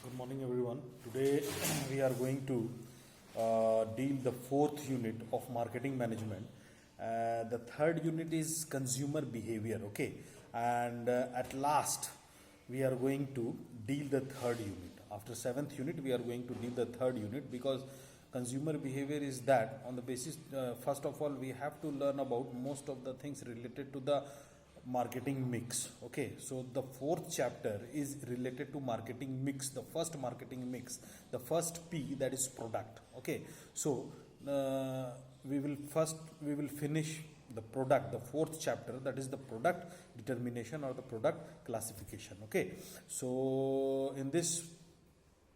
Good morning, everyone. Today we are going to deal the fourth unit of marketing management. The third unit is consumer behavior. Okay, and at last we are going to deal the third unit. After seventh unit, we are going to deal the third unit because consumer behavior is that on the basis. First of all, we have to learn about most of the things related to the marketing mix. Okay, so the fourth chapter is related to marketing mix, the first marketing mix, the first P, that is product. Okay, so we will finish the product, the fourth chapter, that is the product determination or the product classification. Okay, so in this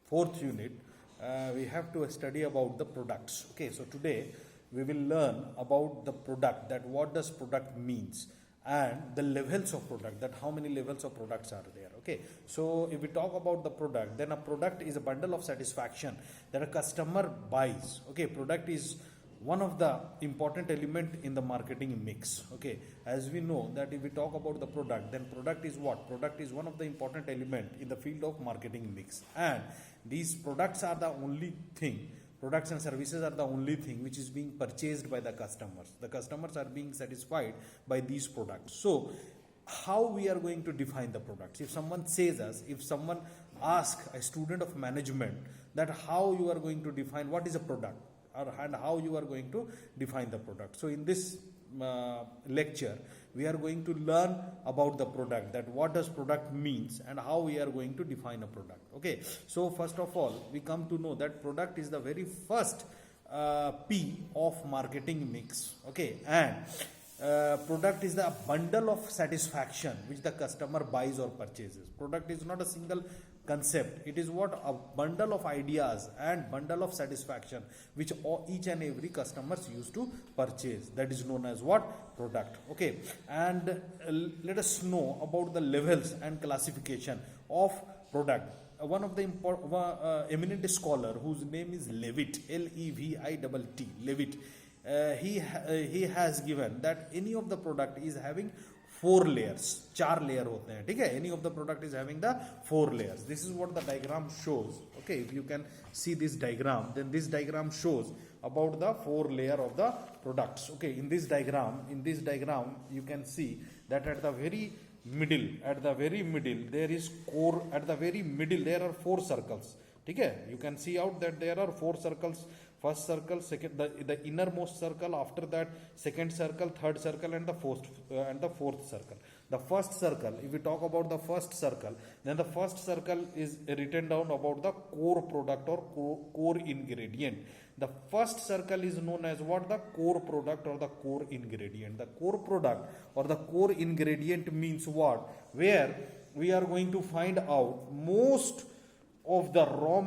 fourth unit we have to study about the products. Okay, so today we will learn about the product, that what does product means, and the levels of product, that how many levels of products are there. Okay, so if we talk about the product, then a product is a bundle of satisfaction that a customer buys. Okay, product is one of the important element in the marketing mix. Okay, as we know that if we talk about the product, then product is what? Product is one of the important element in the field of marketing mix, and these products are the only thing, products and services are the only thing which is being purchased by the customers. The customers are being satisfied by these products. So how we are going to define the products? If someone says us, if someone asks a student of management that how you are going to define what is a product, and how you are going to define the product. So in this lecture we are going to learn about the product, that what does product means and how we are going to define a product. Okay, so first of all we come to know that product is the very first P of marketing mix. Okay, and product is the bundle of satisfaction which the customer buys or purchases. Product is not a single concept, it is what? A bundle of ideas and bundle of satisfaction which each and every customers used to purchase, that is known as what? Product. Okay, and let us know about the levels and classification of product. One of the eminent scholar whose name is Levitt, Levitt, Levitt, he has given that any of the product is having 4 layers, 4 layer होते हैं, ठीक है? Any of the product is having the 4 layers. This is what the diagram shows. Okay, if you can see this diagram, then this diagram shows about the 4 layer of the products. Okay, in this diagram you can see that at the very middle there is core. At the very middle there are 4 circles. ठीक है? You can see out that there are 4 circles. First circle, second, the innermost circle, after that second circle, third circle, and the fourth circle. The first circle, if we talk about the first circle, then the first circle is written down about the core product or core ingredient. The first circle is known as what? The core product or the core ingredient. The core product or the core ingredient means what? Where we are going to find out most of the raw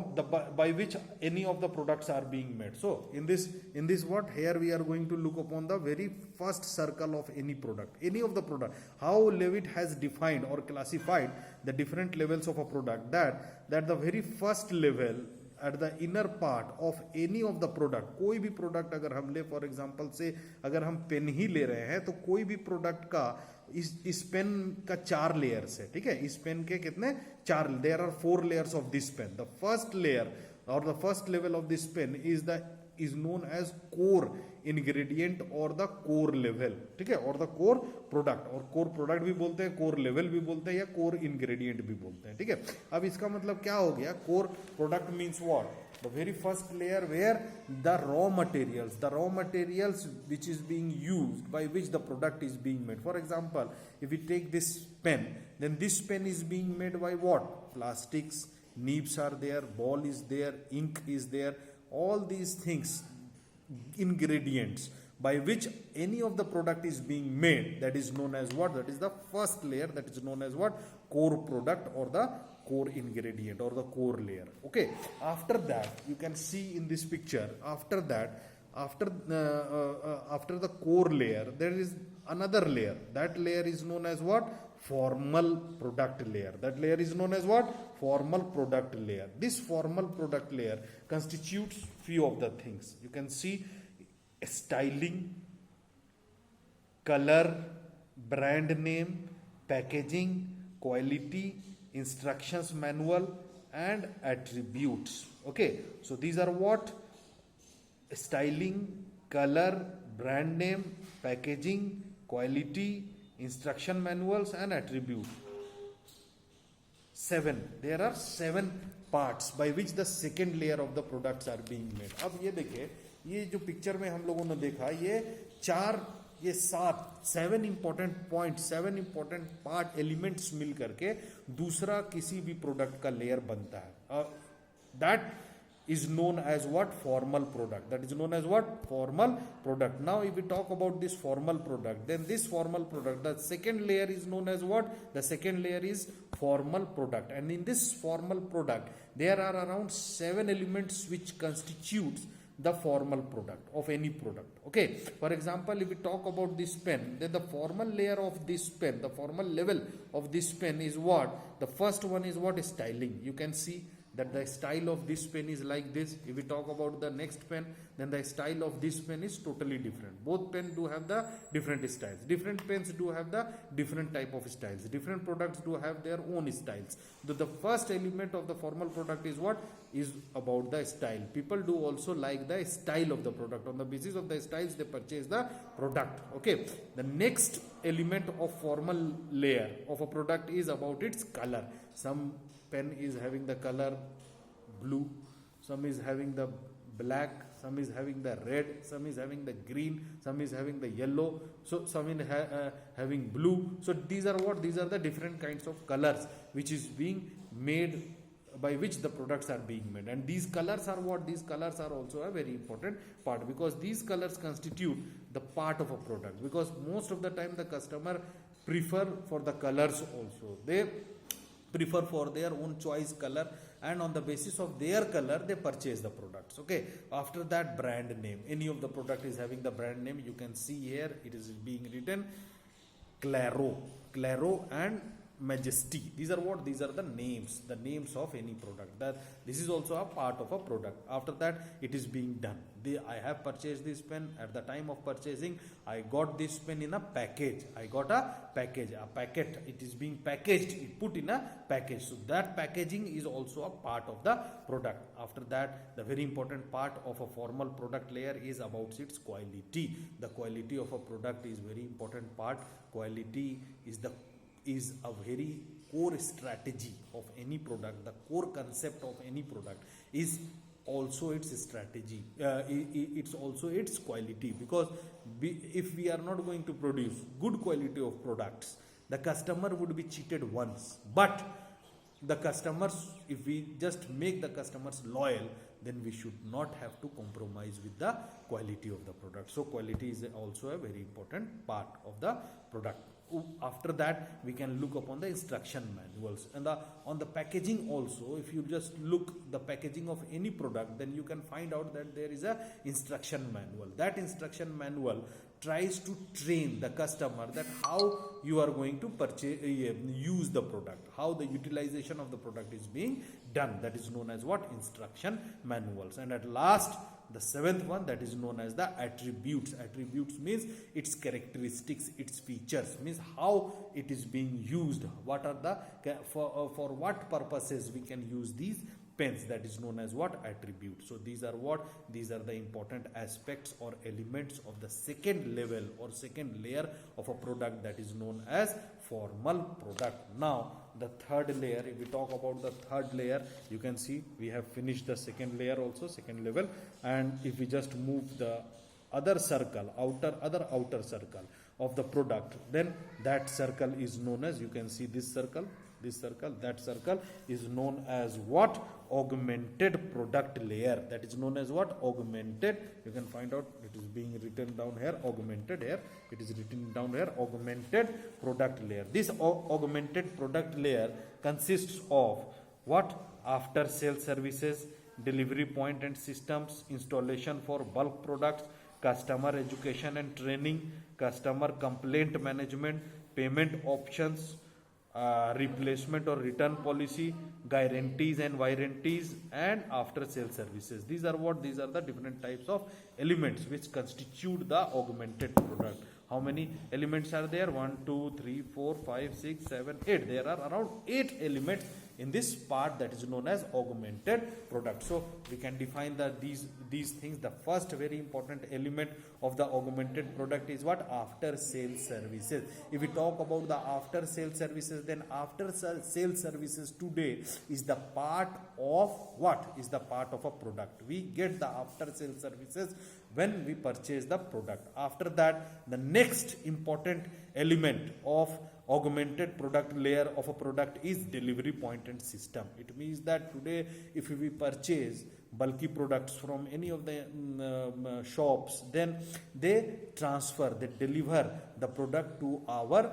by which any of the products are being made. So in this what? Here we are going to look upon the very first circle of any product, any of the product, how Levitt has defined or classified the different levels of a product, that the very first level at the inner part of any of the product. कोई भी product अगर हम ले, for example से अगर हम pen ही ले रहे हैं, तो कोई भी product का इस पेन का 4 लेयर्स है, ठीक है? इस पेन के कितने? 4. There are 4 layers of this pen. The first layer और the first level of this pen is known as core ingredient or the core level, ठीक है? और the core product, और core product भी बोलते हैं, core level भी बोलते हैं, या core ingredient भी बोलते हैं, ठीक है? अब इसका मतलब क्या हो गया? core product means what? The very first layer where the raw materials which is being used, by which the product is being made. For example, if we take this pen, then this pen is being made by what? Plastics, nibs are there, ball is there, ink is there, all these things, ingredients by which any of the product is being made, that is known as what? That is the first layer, that is known as what? Core product or the core ingredient or the core layer. Okay, after that you can see in this picture, after the core layer there is another layer. That layer is known as what? Formal product layer. That layer is known as what? Formal product layer. This formal product layer constitutes few of the things. You can see styling, color, brand name, packaging, quality, instructions manual, and attributes. Okay, so these are what? Styling, color, brand name, packaging, quality, instruction manuals and attribute. 7. There are 7 parts by which the second layer of the products are being made. अब ये देखिए, ये जो picture में हम लोगों ने देखा, ये 7 important point, 7 important part elements मिल करके दूसरा किसी भी प्रोडक्ट का लेयर बनता है. That is known as what? Formal product. That is known as what? Formal product. Now if we talk about this formal product, then this formal product, the second layer is known as what? The second layer is formal product. And in this formal product, there are around 7 elements which constitutes the formal product of any product. Okay, for example, if we talk about this pen, then the formal layer of this pen, the formal level of this pen is what? The first one is what? Is styling. You can see that the style of this pen is like this. If we talk about the next pen, then the style of this pen is totally different. Both pens do have the different styles. Different pens do have the different type of styles. Different products do have their own styles. The first element of the formal product is what? Is about the style. People do also like the style of the product. On the basis of the styles, they purchase the product. Okay. The next element of formal layer of a product is about its color. Some pen is having the color blue, some is having the black, some is having the red, some is having the green, some is having the yellow, so some is having blue. So these are what? These are the different kinds of colors which is being made, by which the products are being made. And these colors are what? These colors are also a very important part, because these colors constitute the part of a product, because most of the time the customer prefer for the colors also. They prefer for their own choice color, and on the basis of their color they purchase the products. Okay, after that, brand name. Any of the product is having the brand name. You can see here it is being written Claro and Majesty. These are what? These are the names of any product. That this is also a part of a product. After that, it is being done. I have purchased this pen. At the time of purchasing, I got this pen in a package. I got a packet. It is being packaged. It put in a package. So that packaging is also a part of the product. After that, the very important part of a formal product layer is about its quality. The quality of a product is very important part. Quality is a very core strategy of any product. The core concept of any product is also its strategy. It's also its quality, because if we are not going to produce good quality of products, the customer would be cheated once. But the customers, if we just make the customers loyal, then we should not have to compromise with the quality of the product. So quality is also a very important part of the product. After that, we can look upon the instruction manuals, and on the packaging also. If you just look the packaging of any product, then you can find out that there is a instruction manual. That instruction manual tries to train the customer that how you are going to use the product, how the utilization of the product is being done. That is known as what? Instruction manuals. And at last, the 7th one, that is known as the attributes. Attributes means its characteristics, its features, means how it is being used. What are the for what purposes we can use these pens? That is known as what? Attributes. So these are what? These are the important aspects or elements of the second level or second layer of a product, that is known as formal product. Now the third layer, if we talk about the third layer, you can see we have finished the second layer also, second level. And if we just move the other circle, outer circle of the product, then that circle is known as, you can see this circle, that circle is known as what? Augmented product layer. That is known as what? Augmented. You can find out, it is being written down here, augmented here. It is written down here, augmented product layer. This augmented product layer consists of what? After sales services, delivery point and systems, installation for bulk products, customer education and training, customer complaint management, payment options, replacement or return policy, guarantees and warranties, and after sales services. These are what? These are the different types of elements which constitute the augmented product. How many elements are there? 1, 2, 3, 4, 5, 6, 7, 8. There are around 8 elements in this part that is known as augmented product. So we can define these things. The first very important element of the augmented product is what? After sales services. If we talk about the after sales services, then after sales services today is the part of what? Is the part of a product. We get the after sales services when we purchase the product. After that, the next important element of augmented product layer of a product is delivery point and system. It means that today if we purchase bulky products from any of the shops, then they deliver the product to our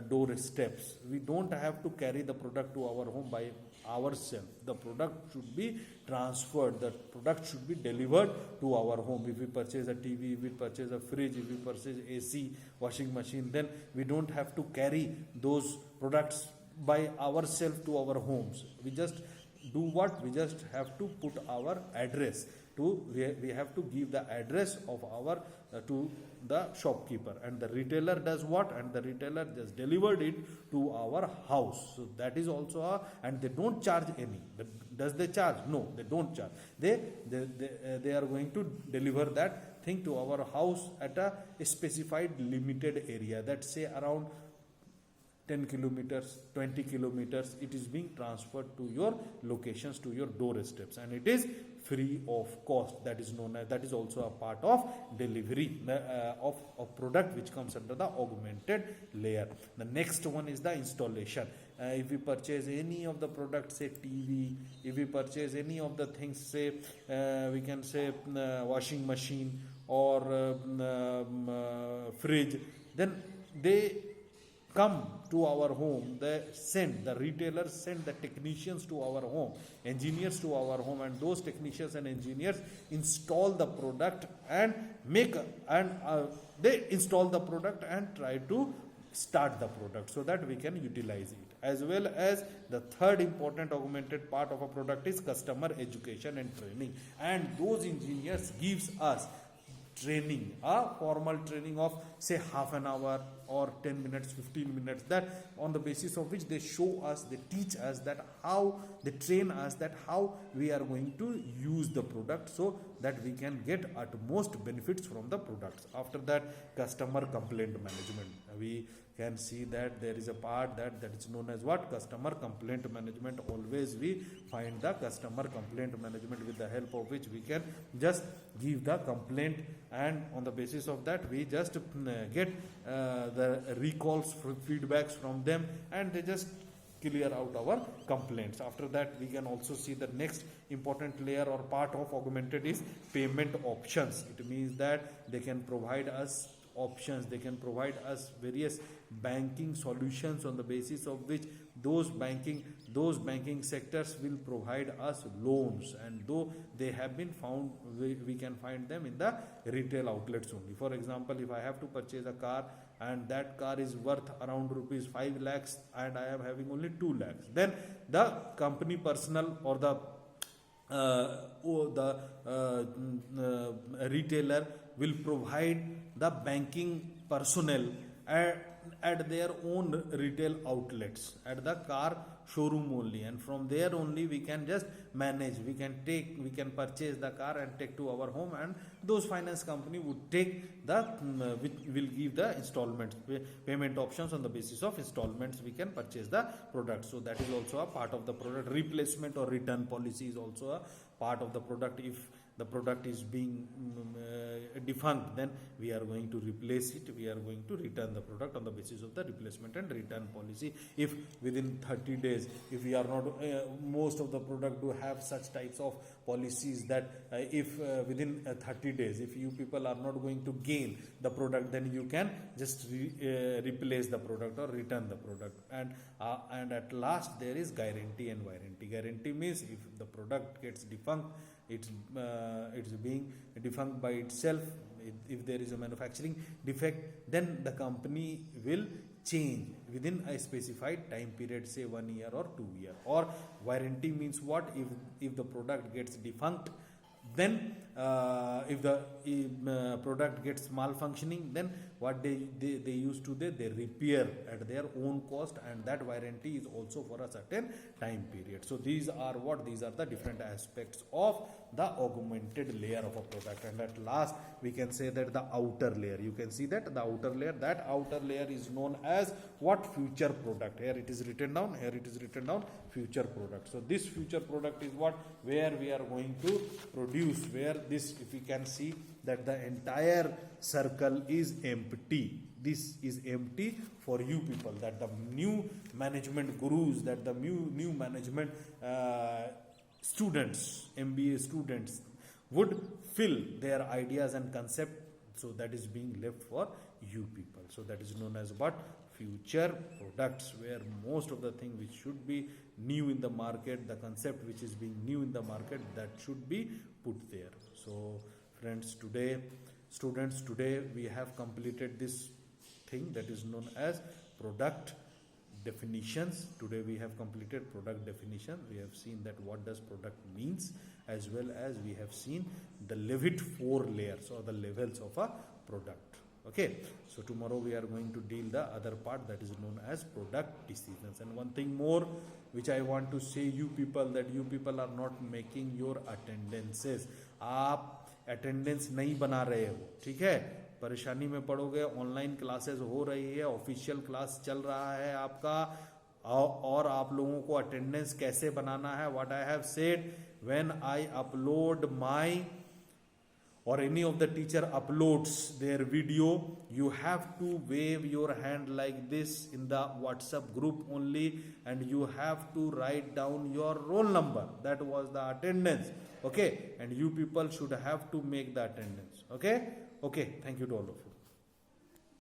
doorsteps. We don't have to carry the product to our home by ourselves. The product should be transferred, the product should be delivered to our home. If we purchase a TV, if we purchase a fridge, if we purchase AC, washing machine, then we don't have to carry those products by ourselves to our homes. We just do what? We just have to put our address to, we have to give the address of our to the shopkeeper, and the retailer does what? And the retailer just delivered it to our house. So that is also a, and they don't charge any. Does they charge? No, they don't charge. They are going to deliver that thing to our house at a specified limited area, that say around 10 kilometers, 20 kilometers, it is being transferred to your locations, to your doorsteps, and it is free of cost. That is known as, that is also a part of delivery of product which comes under the augmented layer. The next one is the installation. If we purchase any of the products, say TV, if we purchase any of the things, say we can say washing machine or fridge, then they come to our home, the retailers send the technicians to our home, engineers to our home, and those technicians and engineers install the product and they install the product and try to start the product so that we can utilize it. As well as the third important augmented part of a product is customer education and training, and those engineers gives us training, a formal training of say half an hour or 10 minutes, 15 minutes, that on the basis of which they show us, they teach us that how, they train us that how we are going to use the product so that we can get utmost benefits from the products. After that, customer complaint management. We can see that there is a part that is known as what? Customer complaint management. Always we find the customer complaint management, with the help of which we can just give the complaint, and on the basis of that we just get the recalls, feedbacks from them, and they just clear out our complaints. After that, we can also see the next important layer or part of augmented is payment options. It means that they can provide us options, they can provide us various banking solutions on the basis of which those banking sectors will provide us loans, and though they have been found, we can find them in the retail outlets only. For example, if I have to purchase a car and that car is worth around rupees 5 lakhs and I am having only 2 lakhs, then the company personnel or the retailer will provide the banking personnel at their own retail outlets, at the car showroom only, and from there only we can just manage, we can purchase the car and take to our home, and those finance company would take the will give the installments, payment options. On the basis of installments we can purchase the product. So that is also a part of the product. Replacement or return policy is also a part of the product. If the product is being defunct, then we are going to replace it, we are going to return the product on the basis of the replacement and return policy. If within 30 days, if we are not, most of the product do have such types of policies that if within 30 days, if you people are not going to gain the product, then you can just replace the product or return the product. And at last there is guarantee and warranty. Guarantee means if the product gets defunct, it's being defunct by itself. If there is a manufacturing defect, then the company will change within a specified time period, say 1 year or 2 years. Or warranty means what? If the product gets defunct, then if the product gets malfunctioning, then what they used to they repair at their own cost, and that warranty is also for a certain time period. So these are the different aspects of the augmented layer of a product. And at last we can say that the outer layer, you can see that the outer layer is known as what? Future product. Here it is written down, future product. So this future product is what? Where we are going to produce, where this, if we can see that the entire circle is empty. This is empty for you people, that the new management gurus, that the new management students, MBA students would fill their ideas and concept. So that is being left for you people. So that is known as what? Future products, where most of the thing which should be new in the market, the concept which is being new in the market, that should be put there. So friends, students, today we have completed this thing that is known as product definitions. Today we have completed product definition. We have seen that what does product means, as well as we have seen the Levitt 4 layers or the levels of a product. Okay, so tomorrow we are going to deal the other part that is known as product decisions. And one thing more which I want to say you people, that you people are not making your attendances. आप attendance नहीं बना रहे हो, ठीक है, परेशानी में पड़ोगे. Online classes हो रही है, ऑफिशियल क्लास चल रहा है आपका, और आप लोगों को अटेंडेंस कैसे बनाना है. What I have said, when I upload my or any of the teacher uploads their video, you have to wave your hand like this in the WhatsApp group only, and you have to write down your roll number. That was the attendance. Okay, and you people should have to make the attendance. Okay, thank you to all of you.